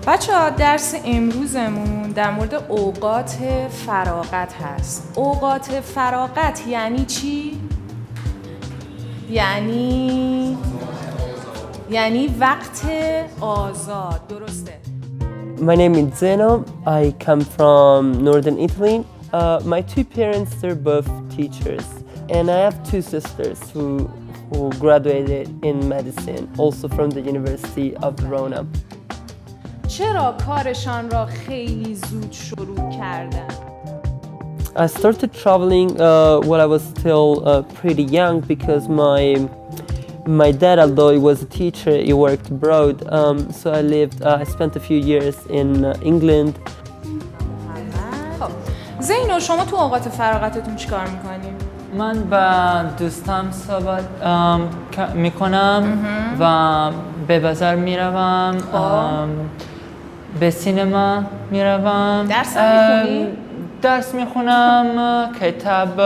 بچه‌ها درس امروزمون در مورد اوقات فراغت هست. اوقات فراغت یعنی چی؟ یعنی وقت آزاد، درسته؟ My name is Zeno. I come from northern Italy. My two parents are both teachers, and I have two sisters who graduated in medicine, also from the University of Verona. چرا کارشان را خیلی زود شروع کردن؟ I started traveling when I was still pretty young because my dad, although he was a teacher, he worked abroad. So I spent a few years in England. خب زینو، شما تو اوقات فراغتتون چیکار میکنی؟ من با دوستم صحبت میکنم و به بازار میروم، به سینما میروم. درس میخونی؟ درس میخونم، کتاب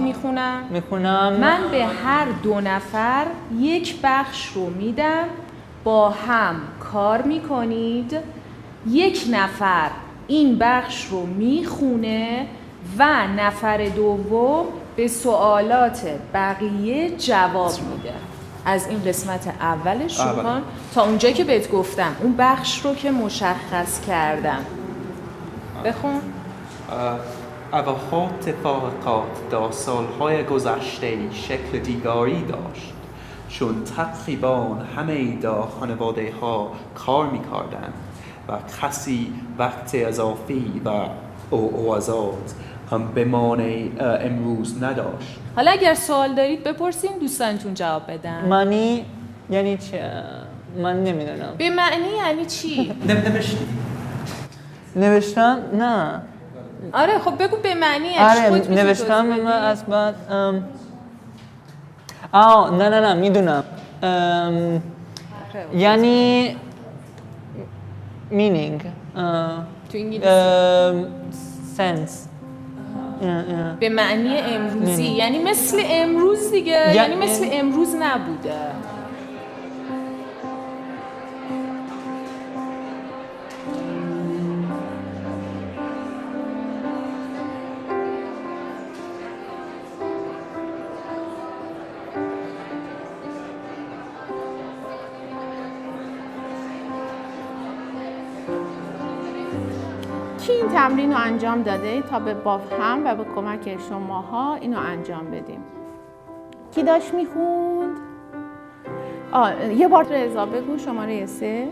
میخونم. من به هر 2 نفر یک بخش رو میدم، با هم کار میکنید. یک نفر این بخش رو میخونه و نفر دوم به سوالات بقیه جواب میده. از این قسمت اولش شروع کن تا اونجایی که بهت گفتم، اون بخش رو که مشخص کردم. بخون. اواخر تفاحقات در سالهای گذشته شکل دیگری داشت، چون تقریبا همه در خانواده ها کار میکردند و کسی وقت اضافی و آزاد به معنی امروز نداشت. حالا اگر سوال دارید بپرسین، دوستانتون جواب بدن. معنی یعنی چی؟ من نمیدونم. به معنی یعنی چی؟ نوشتم؟ نه. آره خب بگو به معنی یعنی آره نوشتم من از بعد نه میدونم. یعنی meaning تو انگلیسی sense. به معنی امروزی، یعنی مثل امروز دیگه، یعنی مثل امروز نبوده. کی این تمرین رو انجام داده تا با هم و به کمک شماها اینو انجام بدیم؟ کی داشت میخوند؟ یه بار رضا بگو، شماره 3.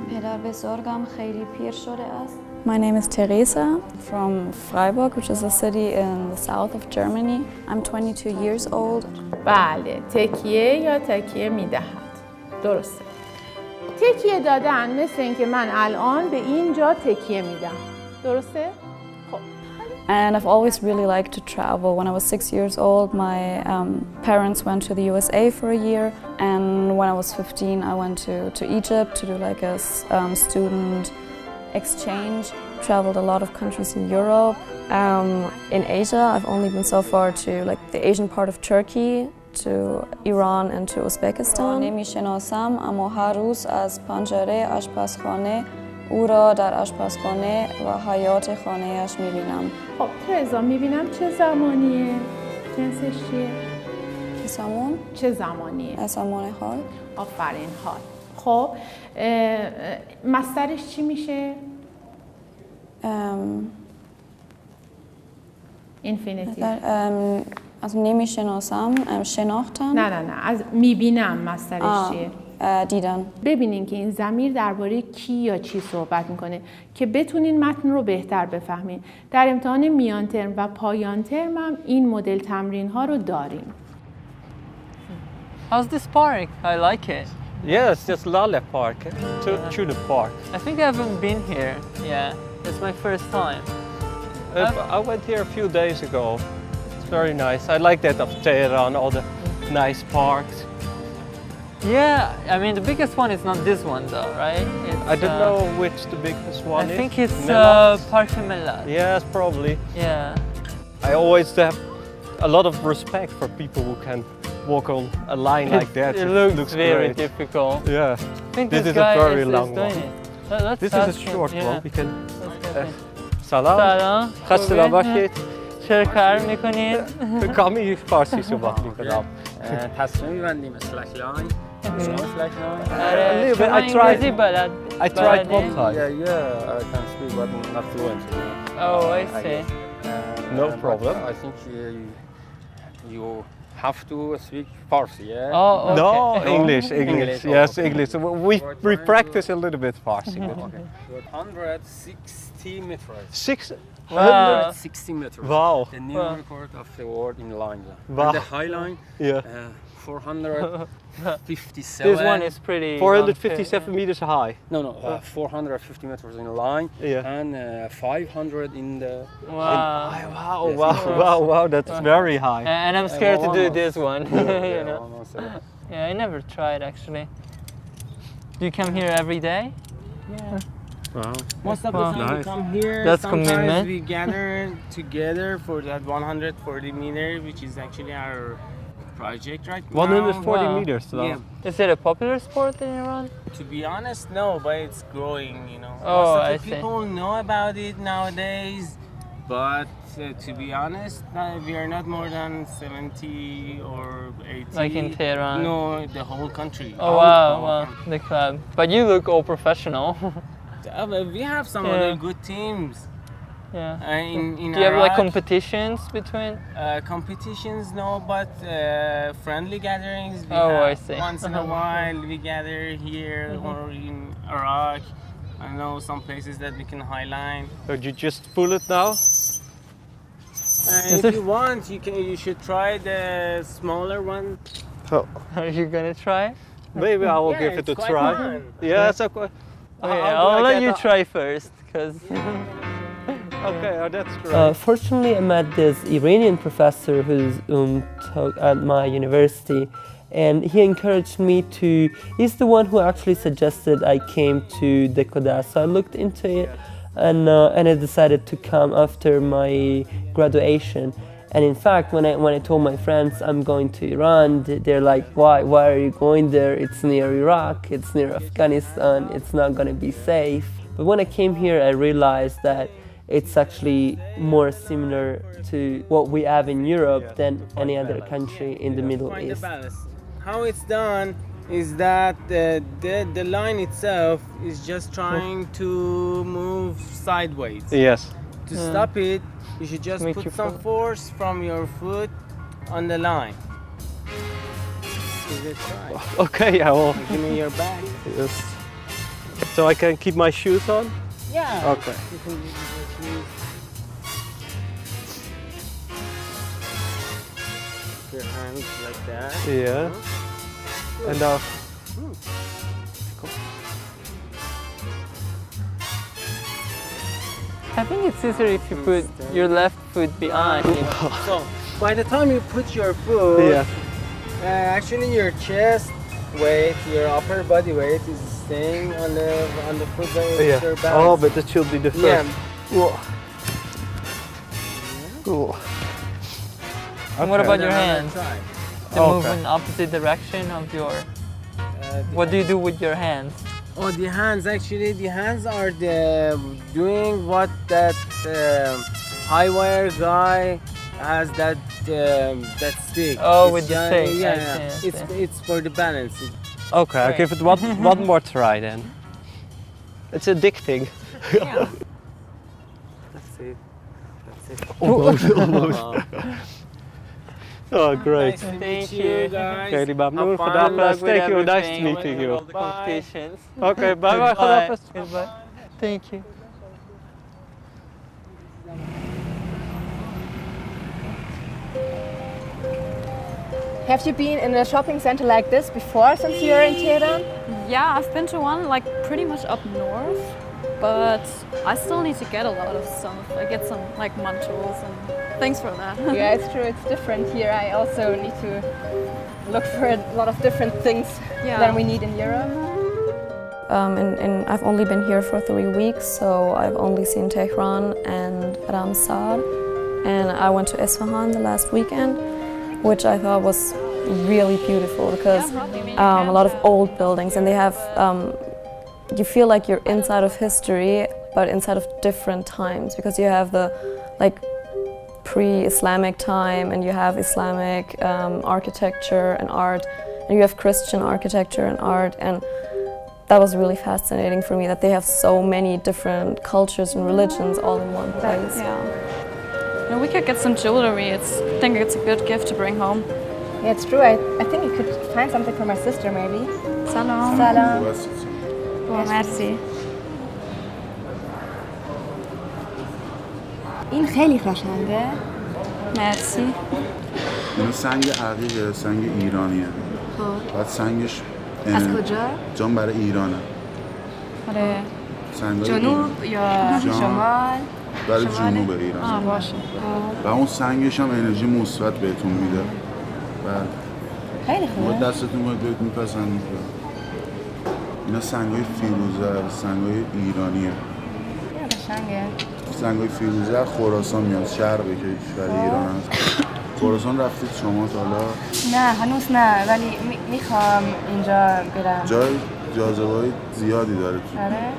پدر بزرگم خیلی پیر شده است. My name is Teresa from Freiburg, which is a city in the south of Germany. I'm 22 years old. بله، تکیه یا تکیه میدهد. درسته. تکیه دادن مثل اینکه من الان به اینجا تکیه میدم. درسته؟ خب. And I've always really liked to travel. When I was 6 years old, my parents went to the USA for a year, and when I was 15, I went to Egypt to do like a student exchange. Traveled a lot of countries in Europe. In Asia, I've only been so far to like the Asian part of Turkey, to Iran and to Uzbekistan. نمیشناسم اما هر روز از پنجره آشپزخانه او را در آشپزخانه و حیاط خانه‌اش می‌بینم. خب ترزا، می‌بینم چه زمانیه؟ جنسش چیه؟ زمان؟ چه زمانیه؟ زمان حال. آفرین، حال. خب مصدرش چی میشه؟ اینفینیتیو. از نمیشناسم، شناختم. نه از میبینم مصدرش چیه؟ دیدن. ببینین که این ضمیر درباره کی یا چی صحبت میکنه که بتونین متن رو بهتر بفهمین. در امتحان میان ترم و پایان ترم هم این مدل تمرین ها رو داریم. How's this park? I like it. Yes, it's Lale Park, Tulip Park. I think I haven't been here. Yeah, it's my first time. I went here a few days ago. It's very nice. I like that of Tehran, all the nice parks. Yeah, I mean the biggest one is not this one though, right? It's, I don't know which the biggest one is. I think it's Milad? Parque Milad. Yes, probably. Yeah. I always have a lot of respect for people who can walk on a line like that. It looks very great. difficult. Yeah. I think This this is a guy very is long doing one. it. Let's This is ask a him, short yeah. one. We can. Let's get him. سلام. سلام. خسته خوبه؟ نباشید. چرا کار میکنید؟ کامی فارسی صحبت میکنم. تصمیم می‌بندیم slack line. slack line. آره little bit, شما I tried- انگلیسی بلد I tried بلدی؟ one time. Yeah, I can speak but not fluent. Oh, I see. No But problem. I think you have to speak Farsi, yeah? Oh, okay. No, English. English, Yes, okay. English. We practice a little bit Farsi. Okay. 160 meters. 6. Wow. 160 meters. Wow. The new Wow. record of the world in line. Wow. And the high line, Yeah. 457. This one is pretty 457 meters high. No, 450 meters in line. Yeah. And 500 in the... Wow. Wow, Yes, wow, yes. wow, wow, that's very high. And I'm scared to do almost. this one. Yeah, You know? almost, Yeah, I never tried actually. Do you come here every day? Wow. Most of the Wow. time we Nice. come here, That's sometimes commitment. we gather together for that 140 meter, which is actually our project right now. 140 Wow. meters long. Yeah. Is it a popular sport in Iran? To be honest, no, but it's growing, you know. Oh, Most of I the see. people know about it nowadays, but to be honest, we are not more than 70 or 80. Like in Tehran? No, the whole country. Oh wow, wow, the club. But you look all professional. We have some Yeah. other good teams. Yeah. In Do you have like Iraq, competitions between? competitions, no, but friendly gatherings. We Oh, have I see. Once in a while, we gather here or in Iraq. I know some places that we can highline. So you just pull it now? If you want, you should try the smaller one. Oh, Are you gonna try? maybe I will Yeah, give it a it's quite try. fun. Yes, okay. Okay, How do I'll I let get you a- try first, cause Okay, oh, that's great. Fortunately, I met this Iranian professor who's taught at my university, and he encouraged me to. He's the one who actually suggested I came to Decodas. So I looked into it, and I decided to come after my graduation. And in fact, when I told my friends I'm going to Iran, they're like, "Why are you going there? It's near Iraq. It's near Afghanistan. It's not going to be safe." But when I came here, I realized that it's actually more similar to what we have in Europe than any other country in the Middle Find the East. balance. How it's done is that the line itself is just trying to move sideways. Yes. To stop it, you should just Make put your some foot- force from your foot on the line. Give it a try. Okay, I will. Give me your back. Yes. So I can keep my shoes on? Yeah. Okay. You can use your shoes. Your hands like that. Yeah. And now. I think it's easier if you put your left foot behind. You know? So, by the time you put your foot, Yeah. actually your chest weight, your upper body weight is staying on the foot weight. Yeah. Your Oh, balance. but that should be the first. Yeah. Whoa. Cool. And what Okay. about your Another hands? side. They move Okay. in opposite direction of your. The What do you do with your hands? Oh, the hands, actually, the hands are doing what that high wire guy has, that stick. Oh, It's with the just- stick, I Yeah, see, I see. it's for the balance. Okay, I'll give it one more try then. It's addicting. Yeah. That's it. That's it. Almost. Oh, great. Nice to Thank meet you. you guys. Kheli mamnoon. Have fun. Khuda Good luck Hafiz. with Thank you. Nice to everything, meeting with you. all the competitions. Okay, bye bye. Khuda Goodbye. Hafiz. Goodbye. Thank you. Have you been in a shopping center like this before since you're in Tehran? Yeah, I've been to one like pretty much up north, but I still need to get a lot of stuff. I get some like munchos and things for that. Yeah, it's true, it's different here. I also need to look for a lot of different things than we need in Europe? I've only been here for 3 weeks, so I've only seen Tehran and Ramsar, and I went to Isfahan the last weekend, which I thought was really beautiful because a lot of old buildings, and they have, you feel like you're inside of history, but inside of different times, because you have the pre-Islamic time, and you have Islamic architecture and art, and you have Christian architecture and art, and that was really fascinating for me, that they have so many different cultures and religions all in one place. Yeah. We could get some jewelry. I think it's a good gift to bring home. Yeah, it's true. I think you could find something for my sister, maybe. Salam. Salam. Oh, merci. این خیلی قشنگه. مرسی. این سنگ عقیقه، سنگ ایرانیه. خب. بعد سنگش از کجا؟ جام برای ایرانه. آره. جنوب یا شمال؟ برای جنوب ایران. باشه. و اون سنگش هم انرژی مثبت بهتون میده. بعد خیلی خوبه. دستتون باید بهت میپسند. اینا سنگای فیروزه، سنگای ایرانیه. قشنگه. سنگای فیروزه خراسان میاد، شرقی که کشور ایران هست. خراسان رفتید شما تا حالا؟ نه هنوز نه، ولی میخوام اینجا برم. جای جاذبه‌های زیادی داره تو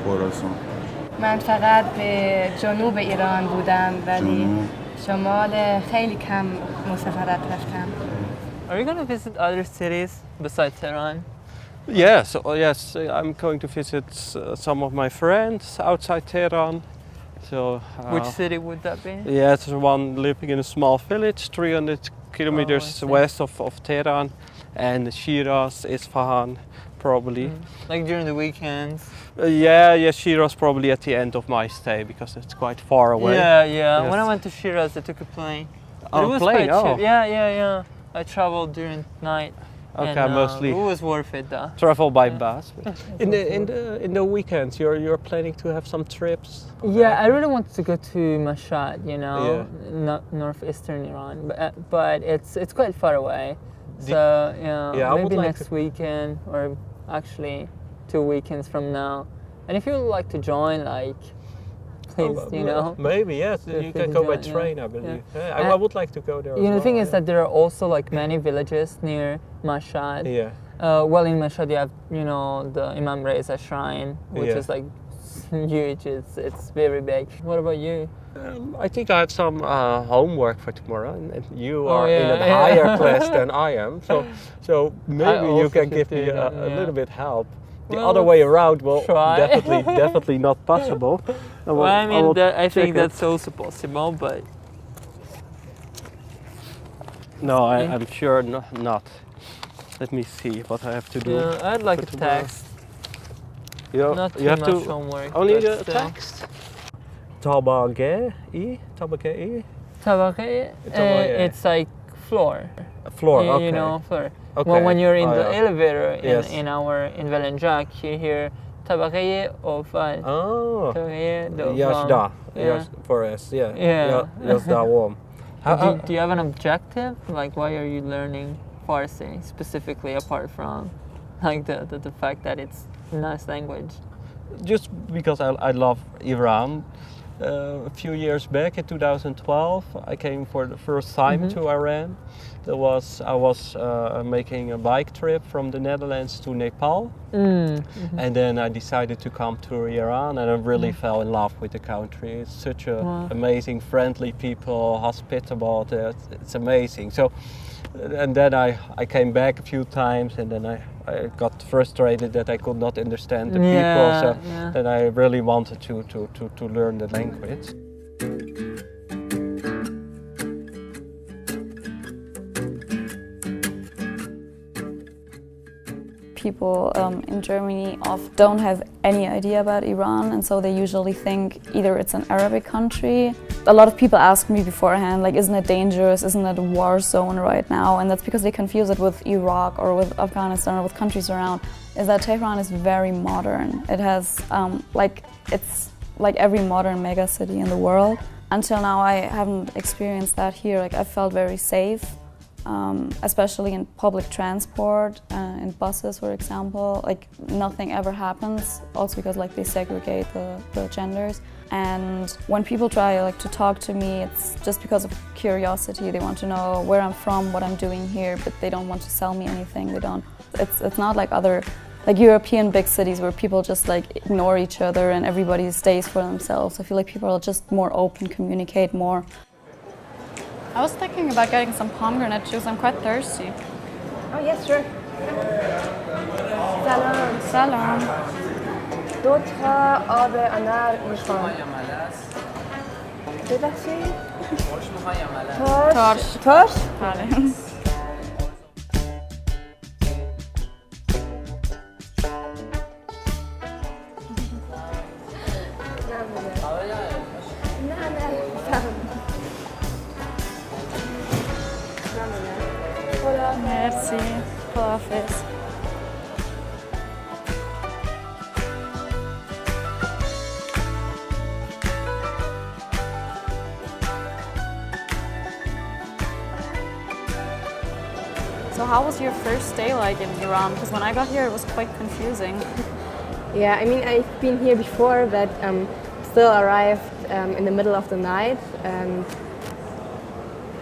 خراسان. من فقط به جنوب ایران بودم، ولی شمال خیلی کم مسافرت رفتم. Are you going to visit other cities besides Tehran? Yes, I'm going to visit some of my friends outside Tehran. So, which city would that be? Yeah, it's one living in a small village, 300 kilometers west of Tehran, and Shiraz, Isfahan, probably. Like during the weekends? Yeah, Shiraz probably at the end of my stay because it's quite far away. Yeah. Yes. When I went to Shiraz, I took a plane. Oh, it was plane? quite cheap. Oh. Yeah. I traveled during night. Okay, and, mostly. It was worth it though. Travel by bus. In the weekends, you're planning to have some trips. Yeah, I really wanted to go to Mashhad, northeastern Iran, but it's quite far away. So maybe next weekend, or actually 2 weekends from now. And if you would like to join, please, maybe yes. You can go by train, I believe. I would like to go there. The thing is that there are also many villages near Mashhad. Yeah. Well, in Mashhad you have the Imam Reza Shrine, which is huge. It's very big. What about you? I think I have some homework for tomorrow, and you are in a higher class than I am. So maybe you can give me a little bit help. The other way around will definitely not possible. I think that's also possible, but no, I'm sure not. Let me see what I have to do. I'd like a text. Not too much homework. Only a text. Tabaqe. It's like floor. Floor. Okay. Floor. Okay. Well, when you're in the elevator in Velenjak, you hear Tabaqe Ofal. Oh. Yazda. For us, yeah. Yazda warm. Do you have an objective? Why are you learning Farsi specifically, apart from the fact that it's a nice language? Just because I love Iran. A few years back in 2012, I came for the first time to Iran. I was making a bike trip from the Netherlands to Nepal, and then I decided to come to Iran, and I really fell in love with the country. It's such amazing, friendly people, hospitable. It's amazing. So, and then I came back a few times, and then I got frustrated that I could not understand the people. So then I really wanted to learn the language. People in Germany don't have any idea about Iran, and so they usually think either it's an Arabic country. A lot of people ask me beforehand, isn't it dangerous? Isn't it a war zone right now? And that's because they confuse it with Iraq or with Afghanistan or with countries around. Is that Tehran is very modern. It has it's like every modern mega city in the world. Until now, I haven't experienced that here. I felt very safe. especially in public transport, in buses, for example. Like nothing ever happens, also because like they segregate the genders. And when people try like to talk to me, it's just because of curiosity. They want to know where I'm from, what I'm doing here, but they don't want to sell me anything. They don't. It's not like other like European big cities where people just like ignore each other and everybody stays for themselves. I feel like people are just more open, communicate more. I was thinking about getting some pomegranate juice. I'm quite thirsty. Oh yes, sure. سلام. سلام. 2 تا آب انار میخوام. ببخشید. ترش. ترش؟ بله. Merci. Khudafis. So how was your first day like in Iran? Because when I got here it was quite confusing. Yeah, I mean I've been here before, but still arrived in the middle of the night, and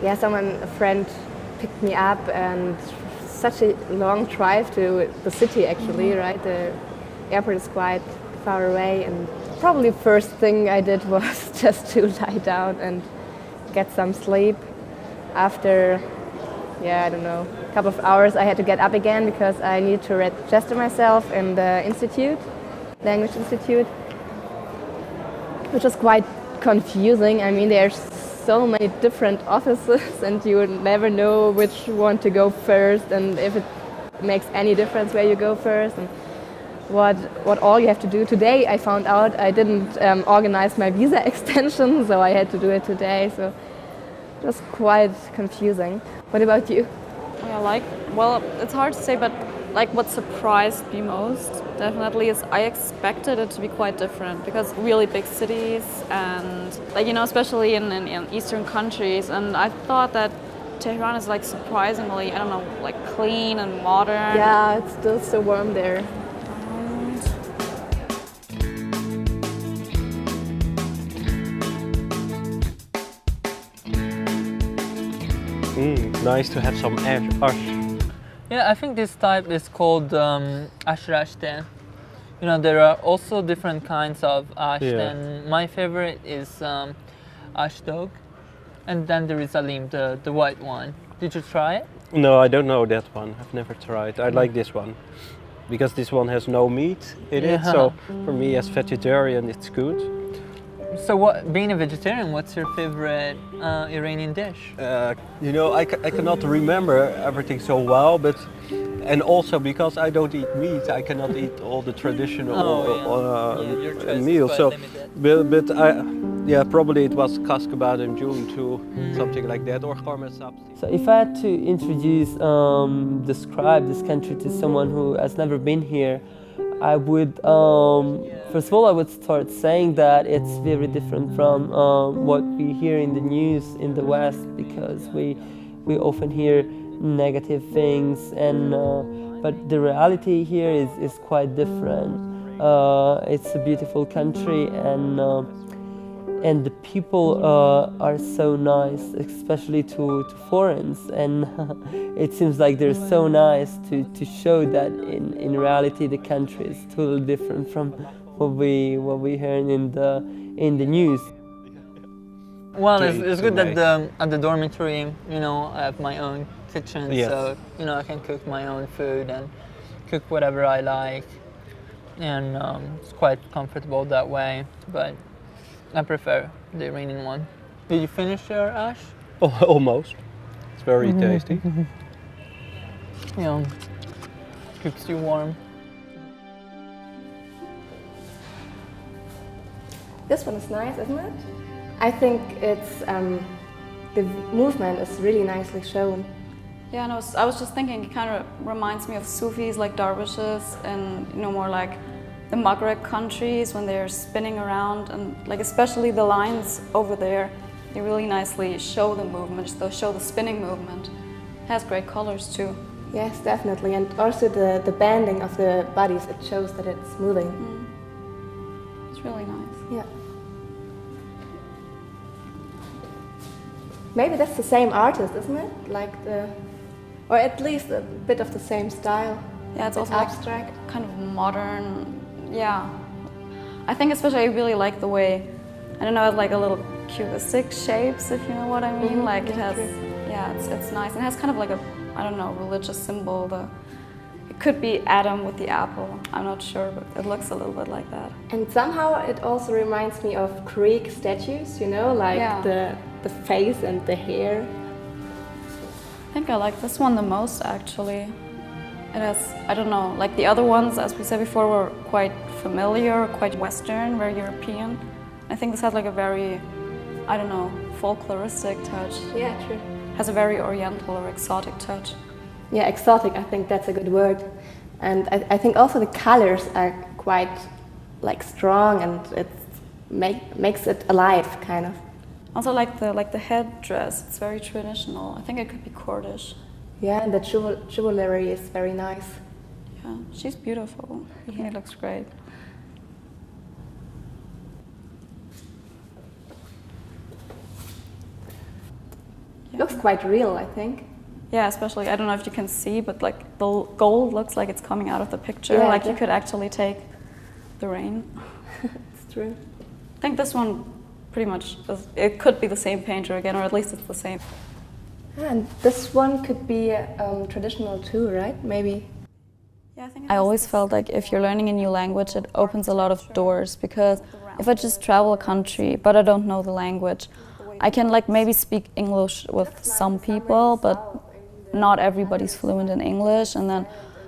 yeah, a friend picked me up, and such a long drive to the city actually, right? The airport is quite far away, and probably first thing I did was just to lie down and get some sleep. After, yeah, I don't know, a couple of hours I had to get up again because I needed to register myself in the institute, language institute, which was quite confusing. I mean, there's so many different offices and you never know which one to go first and if it makes any difference where you go first and what all you have to do. Today I found out I didn't organize my visa extension, so I had to do it today, so it was quite confusing. What about you? Yeah, well, it's hard to say, but like what surprised me most definitely is I expected it to be quite different, because really big cities and like, you know, especially in eastern countries, and I thought that Tehran is like surprisingly, I don't know, like clean and modern. Yeah, it's still so warm there. Nice to have some ash. Yeah, I think this type is called ash rashte. You know, there are also different kinds of ash, and my favorite is ash dog, and then there is alim, the white one. Did you try it? No, I don't know that one. I've never tried. I like this one because this one has no meat in it, so for me as vegetarian it's good. So being a vegetarian, what's your favorite Iranian dish? You know, I cannot remember everything so well, and also because I don't eat meat, I cannot eat all the traditional meals. So, but probably it was kaskabad and june too, something like that, or kharmeh sabzi. So if I had to introduce, describe this country to someone who has never been here, I would, first of all, I would start saying that it's very different from what we hear in the news in the West, because we often hear negative things, and but the reality here is quite different. It's a beautiful country, and the people are so nice, especially to foreigners, and it seems like they're so nice to show that in reality the country is totally different from what we hear in the news. Well, it's good that at the dormitory, you know, I have my own kitchen, so you know I can cook my own food and cook whatever I like, and it's quite comfortable that way. But I prefer the Iranian one. Did you finish your ash? Oh, almost. It's very tasty. Yeah, keeps you warm. This one is nice, isn't it? I think it's the movement is really nicely shown. Yeah, and I was just thinking it kind of reminds me of Sufis, like dervishes, and you know, more like the Maghreb countries when they're spinning around, and like especially the lines over there, they really nicely show the movement, they show the spinning movement. has great colors too. Yes, definitely, and also the bending of the bodies, it shows that it's moving. It's really nice. Yeah. Maybe that's the same artist, isn't it? Like or at least a bit of the same style. Yeah, it's also abstract, like kind of modern. Yeah, I think especially I really like the way, I don't know, it's like a little cubistic shapes, if you know what I mean. Like it has, yeah, it's nice. It has kind of like a, I don't know, religious symbol. It could be Adam with the apple. I'm not sure, but it looks a little bit like that. And somehow it also reminds me of Greek statues, you know, like the face and the hair. I think I like this one the most, actually. It has, I don't know, like the other ones, as we said before, were quite familiar, quite Western, very European. I think this has like a very, I don't know, folkloristic touch. Yeah, true. Has a very oriental or exotic touch. Yeah, exotic, I think that's a good word. And I think also the colors are quite like strong, and it makes it alive, kind of. Also like the headdress, it's very traditional. I think it could be Kurdish. Yeah, and the jewelry is very nice. Yeah, she's beautiful. He looks great. Yeah. Looks quite real, I think. Yeah, especially, I don't know if you can see, but like the gold looks like it's coming out of the picture. Yeah, like you could actually take the rain. It's true. I think this one pretty much, it could be the same painter again, or at least it's the same. And this one could be traditional too, right? Maybe. Yeah, I always felt like if you're learning a new language, it opens a lot of doors, because if I just travel a country but I don't know the language, I can like maybe speak English with some people, but not everybody's fluent in English, and then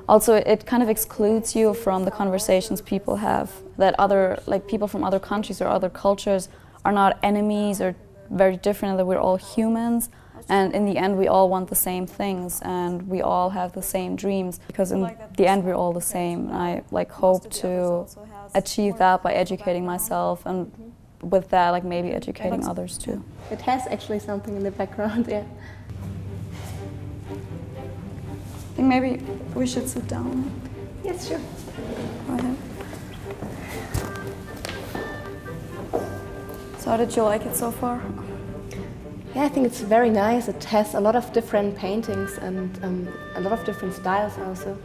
also it kind of excludes you from the conversations people have, that other, like people from other countries or other cultures are not enemies or very different, that we're all humans. And in the end, we all want the same things, and we all have the same dreams, because in the end, we're all the same. And I like hope to achieve that by educating myself, and with that, like maybe educating others too. It has actually something in the background, yeah. I think maybe we should sit down. Yes, sure. Go ahead. So how did you like it so far? Yeah, I think it's very nice. It has a lot of different paintings and a lot of different styles also.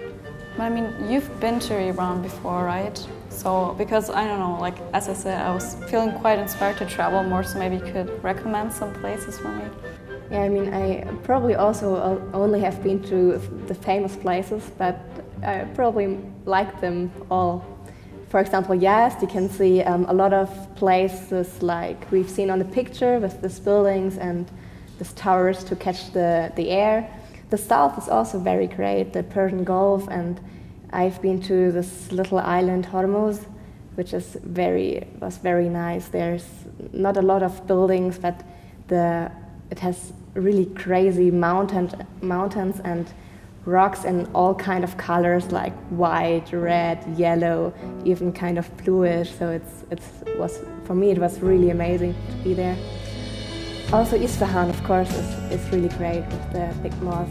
But I mean, you've been to Iran before, right? So, because I don't know, like as I said, I was feeling quite inspired to travel more, so maybe you could recommend some places for me. Yeah, I mean, I probably also only have been to the famous places, but I probably like them all. For example, Yazd, you can see a lot of places like we've seen on the picture, with these buildings and these towers to catch the air. The south is also very great, the Persian Gulf, and I've been to this little island, Hormuz, which was very nice. There's not a lot of buildings, but it has really crazy mountains and rocks in all kind of colors, like white, red, yellow, even kind of bluish. So for me it was really amazing to be there. Also Isfahan, of course, is really great with the big mosque.